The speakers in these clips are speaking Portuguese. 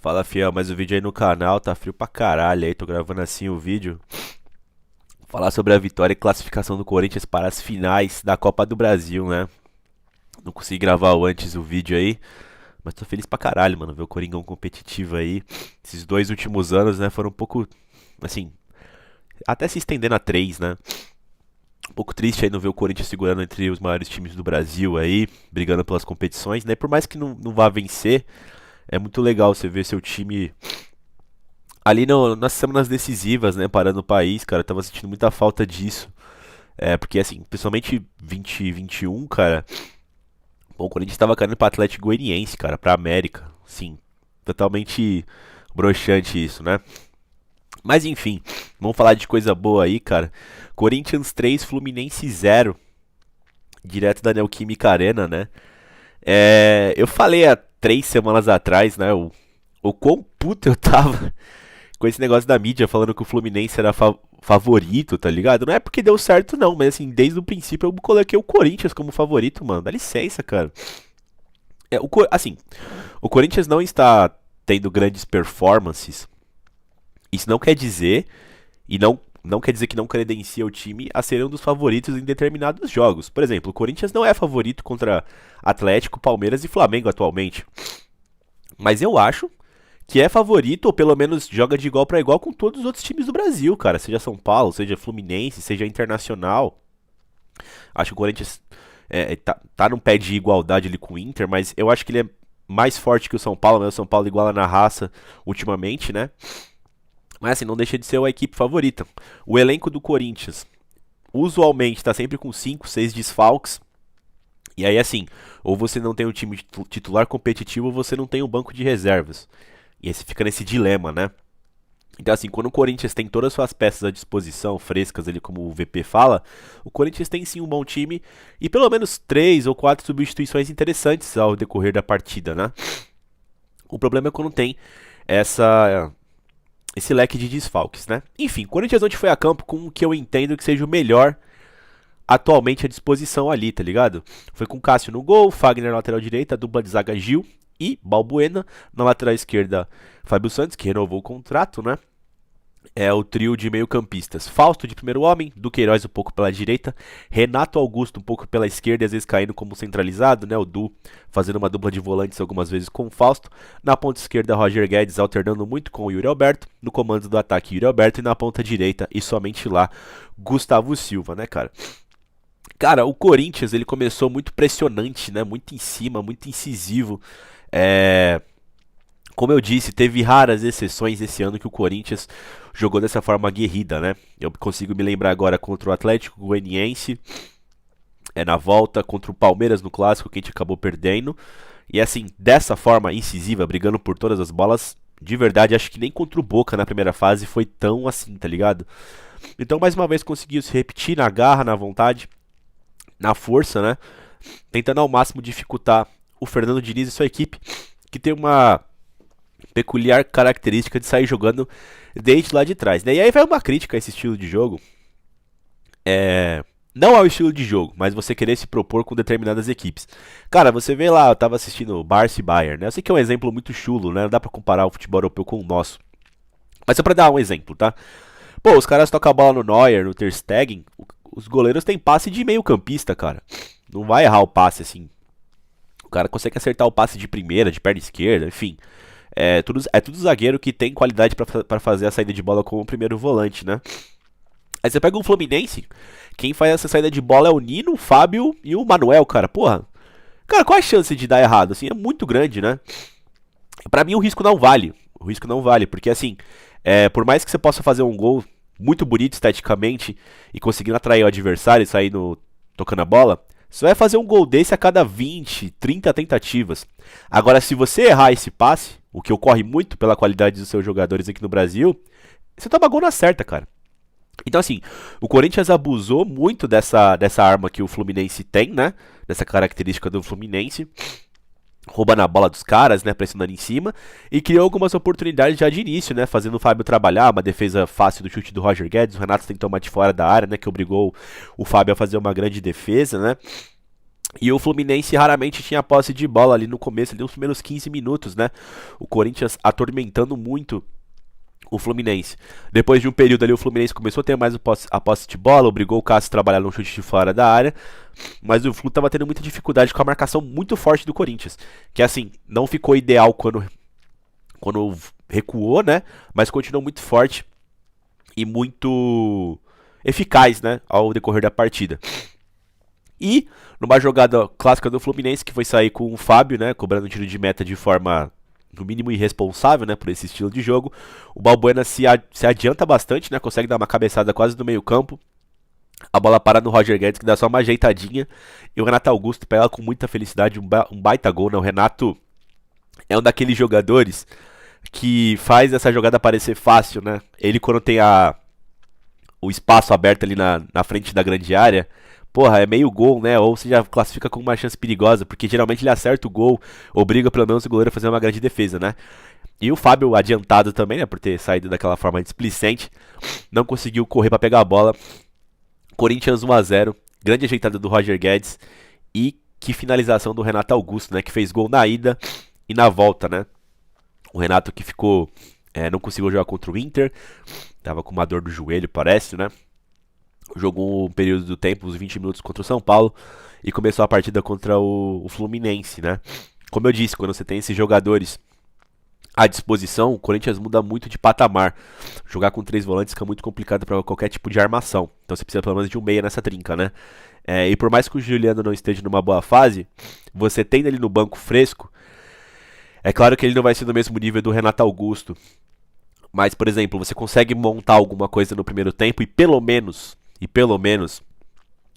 Fala, fiel, mais um vídeo aí no canal, tá frio pra caralho aí, tô gravando assim o vídeo. Falar sobre a vitória e classificação do Corinthians para as finais da Copa do Brasil, né? Não consegui gravar antes o vídeo aí, mas tô feliz pra caralho, mano, ver o Coringão competitivo aí. Esses dois últimos anos, né, foram um pouco, assim, até se estendendo a três, né? Um pouco triste aí não ver o Corinthians segurando entre os maiores times do Brasil aí, brigando pelas competições, né? Por mais que não vá vencer, é muito legal você ver seu time ali no, nas semanas decisivas, né, parando o país, cara, eu tava sentindo muita falta disso. Porque assim, principalmente 2021, cara, bom, quando a gente tava caindo pra Atlético Goianiense, cara, pra América, sim, totalmente broxante isso, né? Mas enfim, vamos falar de coisa boa aí, cara. Corinthians 3, Fluminense 0, direto da Neoquímica Arena, né? Eu falei há 3 semanas atrás, né, o quão puto eu tava com esse negócio da mídia falando que o Fluminense era favorito, tá ligado? Não é porque deu certo, não, mas assim, desde o princípio eu coloquei o Corinthians como favorito, mano. Dá licença, cara. Assim, o Corinthians não está tendo grandes performances. Isso não quer dizer, e não quer dizer que não credencia o time a ser um dos favoritos em determinados jogos. Por exemplo, o Corinthians não é favorito contra Atlético, Palmeiras e Flamengo atualmente. Mas eu acho que é favorito, ou pelo menos joga de igual para igual com todos os outros times do Brasil, cara. Seja São Paulo, seja Fluminense, seja Internacional. Acho que o Corinthians tá num pé de igualdade ali com o Inter, mas eu acho que ele é mais forte que o São Paulo, mas o São Paulo iguala na raça ultimamente, né? Mas assim, não deixa de ser a equipe favorita. O elenco do Corinthians usualmente tá sempre com 5, 6 desfalques. E aí, assim, ou você não tem um time titular competitivo, ou você não tem um banco de reservas. E aí você fica nesse dilema, né? Então, assim, quando o Corinthians tem todas as suas peças à disposição, frescas ali, como o VP fala, o Corinthians tem sim um bom time e pelo menos 3 ou 4 substituições interessantes ao decorrer da partida, né? O problema é quando tem essa esse leque de desfalques, né? Enfim, o Corinthians ontem foi a campo com o que eu entendo que seja o melhor atualmente à disposição ali, tá ligado? Foi com Cássio no gol, Fagner na lateral direita, dupla de zaga Gil e Balbuena. Na lateral esquerda, Fábio Santos, que renovou o contrato, né? É o trio de meio-campistas. Fausto de primeiro homem, Duqueiroz um pouco pela direita, Renato Augusto um pouco pela esquerda, às vezes caindo como centralizado, né? O Du fazendo uma dupla de volantes algumas vezes com o Fausto. Na ponta esquerda, Roger Guedes alternando muito com o Yuri Alberto. No comando do ataque, Yuri Alberto. E na ponta direita, e somente lá, Gustavo Silva, né, cara? Cara, o Corinthians ele começou muito pressionante, né? Muito em cima, muito incisivo. É, Como eu disse, teve raras exceções esse ano que o Corinthians jogou dessa forma aguerrida, né? Eu consigo me lembrar agora contra o Atlético Goianiense, na volta, contra o Palmeiras no Clássico, que a gente acabou perdendo. E assim, dessa forma incisiva, brigando por todas as bolas, de verdade, acho que nem contra o Boca na primeira fase foi tão assim, tá ligado? Então, mais uma vez, conseguiu se repetir na garra, na vontade, na força, né? Tentando ao máximo dificultar o Fernando Diniz e sua equipe, que tem uma peculiar característica de sair jogando desde lá de trás, né? E aí vai uma crítica a esse estilo de jogo. Não ao estilo de jogo, mas você querer se propor com determinadas equipes. Cara, você vê lá, eu tava assistindo Barça e Bayern, né? Eu sei que é um exemplo muito chulo, né? Não dá pra comparar o futebol europeu com o nosso. Mas só pra dar um exemplo, tá? Pô, os caras tocam a bola no Neuer, no Ter Stegen, os goleiros têm passe de meio campista, cara. Não vai errar o passe assim. O cara consegue acertar o passe de primeira, de perna esquerda, enfim. É tudo zagueiro que tem qualidade pra fazer a saída de bola como primeiro volante, né? Aí você pega um Fluminense, quem faz essa saída de bola é o Nino, o Fábio e o Manuel, cara. Porra, cara, qual a chance de dar errado? Assim, é muito grande, né? Pra mim o risco não vale. O risco não vale, porque assim, por mais que você possa fazer um gol muito bonito esteticamente e conseguindo atrair o adversário e sair tocando a bola, você vai fazer um gol desse a cada 20, 30 tentativas. Agora, se você errar esse passe, o que ocorre muito pela qualidade dos seus jogadores aqui no Brasil, você toma gol na certa, cara. Então, assim, o Corinthians abusou muito dessa arma que o Fluminense tem, né? Dessa característica do Fluminense. Roubando a bola dos caras, né? Pressionando em cima. E criou algumas oportunidades já de início, né? Fazendo o Fábio trabalhar. Uma defesa fácil do chute do Roger Guedes. O Renato tentou uma de fora da área, né? Que obrigou o Fábio a fazer uma grande defesa, né? E o Fluminense raramente tinha posse de bola ali no começo, ali nos primeiros 15 minutos, né? O Corinthians atormentando muito o Fluminense. Depois de um período ali, o Fluminense começou a ter mais a posse de bola, obrigou o Cássio a trabalhar no chute de fora da área, mas o Flu estava tendo muita dificuldade com a marcação muito forte do Corinthians, que assim, não ficou ideal quando recuou, né? Mas continuou muito forte e muito eficaz, né? Ao decorrer da partida. E numa jogada clássica do Fluminense, que foi sair com o Fábio, né? Cobrando tiro de meta de forma no mínimo irresponsável, né, por esse estilo de jogo. O Balbuena se adianta bastante, né, consegue dar uma cabeçada quase no meio campo. A bola para no Roger Guedes, que dá só uma ajeitadinha. E o Renato Augusto pega com muita felicidade um baita gol, né? O Renato é um daqueles jogadores que faz essa jogada parecer fácil, né? Ele quando tem o espaço aberto ali na frente da grande área, porra, é meio gol, né? Ou você já classifica como uma chance perigosa, porque geralmente ele acerta o gol, obriga pelo menos o goleiro a fazer uma grande defesa, né? E o Fábio, adiantado também, né? Por ter saído daquela forma displicente, não conseguiu correr para pegar a bola. Corinthians 1-0, grande ajeitada do Roger Guedes e que finalização do Renato Augusto, né? Que fez gol na ida e na volta, né? O Renato que ficou, não conseguiu jogar contra o Inter, tava com uma dor do joelho, parece, né? Jogou um período do tempo, uns 20 minutos contra o São Paulo e começou a partida contra o Fluminense, né? Como eu disse, quando você tem esses jogadores à disposição, o Corinthians muda muito de patamar. Jogar com 3 volantes fica muito complicado para qualquer tipo de armação. Então você precisa pelo menos de um meia nessa trinca, né? E por mais que o Juliano não esteja numa boa fase, você tendo ele no banco fresco, é claro que ele não vai ser do mesmo nível do Renato Augusto. Mas, por exemplo, você consegue montar alguma coisa no primeiro tempo e pelo menos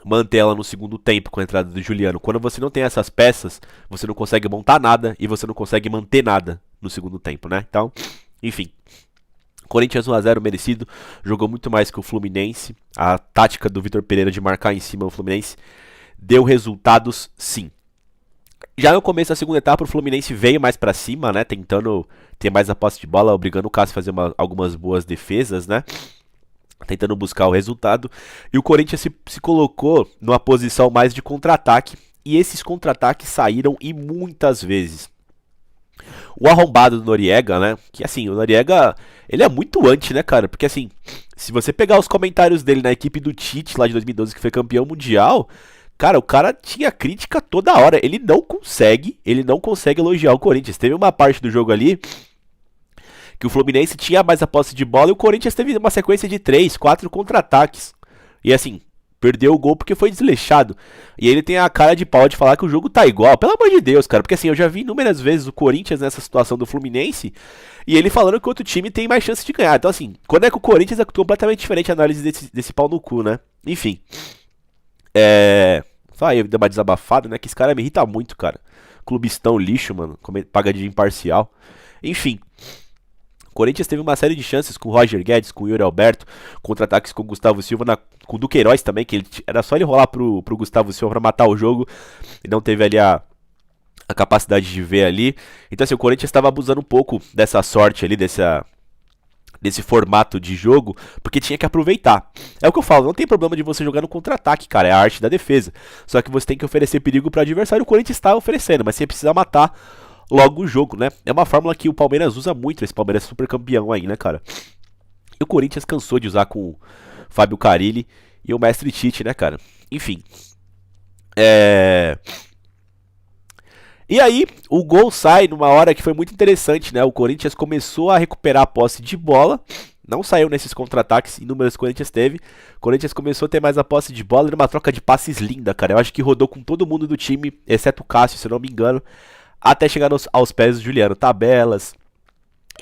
manter ela no segundo tempo com a entrada do Juliano. Quando você não tem essas peças, você não consegue montar nada e você não consegue manter nada no segundo tempo, né? Então, enfim. Corinthians 1-0 merecido, jogou muito mais que o Fluminense. A tática do Vitor Pereira de marcar em cima do Fluminense deu resultados, sim. Já no começo da segunda etapa, o Fluminense veio mais pra cima, né? Tentando ter mais a posse de bola, obrigando o Cássio a fazer algumas boas defesas, né? Tentando buscar o resultado. E o Corinthians se colocou numa posição mais de contra-ataque. E esses contra-ataques saíram e muitas vezes. O arrombado do Noriega, né? Que assim, o Noriega, ele é muito anti, né, cara? Porque assim, se você pegar os comentários dele na equipe do Tite, lá de 2012, que foi campeão mundial, cara, o cara tinha crítica toda hora. Ele não consegue elogiar o Corinthians. Teve uma parte do jogo ali que o Fluminense tinha mais a posse de bola e o Corinthians teve uma sequência de 3, 4 contra-ataques. E assim, perdeu o gol porque foi desleixado. E ele tem a cara de pau de falar que o jogo tá igual. Pelo amor de Deus, cara. Porque assim, eu já vi inúmeras vezes o Corinthians nessa situação do Fluminense e ele falando que o outro time tem mais chance de ganhar. Então assim, quando é que o Corinthians é completamente diferente a análise desse pau no cu, né? Enfim. Só aí eu dei uma desabafada, né? Que esse cara me irrita muito, cara. Clubistão lixo, mano. Paga de imparcial. Enfim. Corinthians teve uma série de chances com o Roger Guedes, com o Yuri Alberto, contra-ataques com o Gustavo Silva, com o Duqueiroz também, que era só ele rolar pro Gustavo Silva pra matar o jogo, e não teve ali a capacidade de ver ali. Então assim, o Corinthians estava abusando um pouco dessa sorte ali, desse formato de jogo, porque tinha que aproveitar. É o que eu falo, não tem problema de você jogar no contra-ataque, cara, é a arte da defesa. Só que você tem que oferecer perigo pro adversário, o Corinthians está oferecendo, mas você precisa matar logo o jogo, né? É uma fórmula que o Palmeiras usa muito, esse Palmeiras é super campeão aí, né, cara? E o Corinthians cansou de usar com o Fábio Carille e o Mestre Tite, né, cara? Enfim. E aí, o gol sai numa hora que foi muito interessante, né? O Corinthians começou a recuperar a posse de bola, não saiu nesses contra-ataques inúmeros que o Corinthians teve. O Corinthians começou a ter mais a posse de bola numa troca de passes linda, cara. Eu acho que rodou com todo mundo do time, exceto o Cássio, se eu não me engano, até chegar aos pés do Juliano. Tabelas,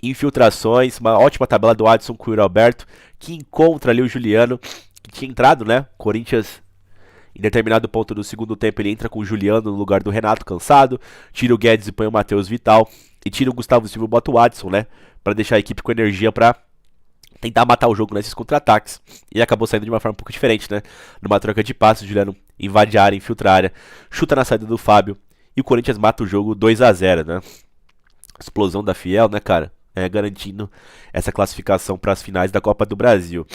infiltrações, uma ótima tabela do Adson com o Yuri Alberto, que encontra ali o Juliano, que tinha entrado, né? Corinthians, em determinado ponto do segundo tempo, ele entra com o Juliano no lugar do Renato, cansado, tira o Guedes e põe o Matheus Vital, e tira o Gustavo Silva e bota o Adson, né? Pra deixar a equipe com energia pra tentar matar o jogo nesses contra-ataques. E acabou saindo de uma forma um pouco diferente, né? Numa troca de passes, o Juliano invade a área, infiltra a área, chuta na saída do Fábio, e o Corinthians mata o jogo 2-0, né? Explosão da Fiel, né, cara? Garantindo essa classificação para as finais da Copa do Brasil.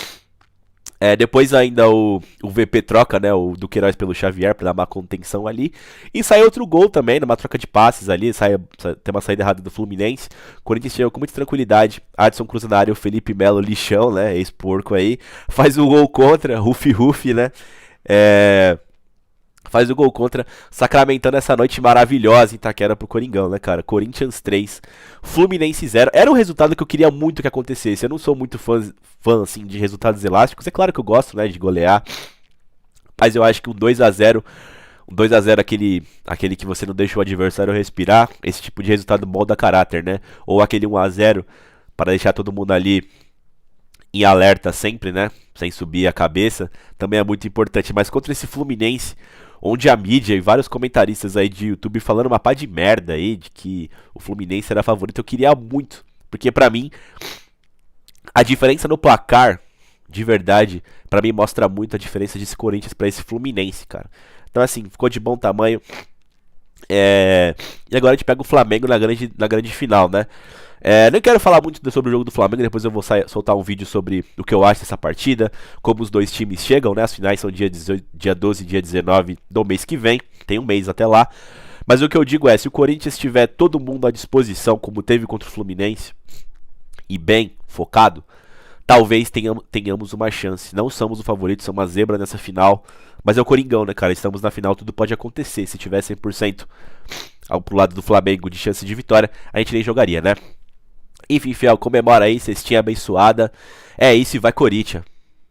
Depois ainda o VP troca, né, o Duqueiroz pelo Xavier pra dar uma contenção ali. E sai outro gol também, numa troca de passes ali, tem uma saída errada do Fluminense. O Corinthians chega com muita tranquilidade, Adson cruza na área, o Felipe Melo, lixão, né, ex-porco aí, faz o gol contra, Rufi, né. É, Faz o gol contra, sacramentando essa noite maravilhosa em Itaquera pro Coringão, né, cara? Corinthians 3, Fluminense 0. Era um resultado que eu queria muito que acontecesse. Eu não sou muito fã assim, de resultados elásticos. É claro que eu gosto, né, de golear. Mas eu acho que um 2 a 0 aquele que você não deixa o adversário respirar, esse tipo de resultado molda caráter, né? Ou aquele 1 a 0 para deixar todo mundo ali em alerta sempre, né? Sem subir a cabeça, também é muito importante. Mas contra esse Fluminense, onde a mídia e vários comentaristas aí de YouTube falando uma pá de merda aí, de que o Fluminense era favorito, eu queria muito. Porque pra mim, a diferença no placar, de verdade, pra mim mostra muito a diferença desse Corinthians pra esse Fluminense, cara. Então assim, ficou de bom tamanho. E agora a gente pega o Flamengo na grande final, né? Não quero falar muito sobre o jogo do Flamengo, depois eu vou soltar um vídeo sobre o que eu acho dessa partida, como os dois times chegam, né? As finais são dia 18, dia 12 e dia 19 do mês que vem, tem um mês até lá. Mas o que eu digo é, se o Corinthians tiver todo mundo à disposição, como teve contra o Fluminense, e bem focado, talvez tenhamos uma chance. Não somos o favorito, somos uma zebra nessa final. Mas é o Coringão, né, cara? Estamos na final, tudo pode acontecer. Se tiver 100% pro lado do Flamengo de chance de vitória, a gente nem jogaria, né? Enfim, fiel, comemora aí, cestinha abençoada. É isso e vai Corinthians.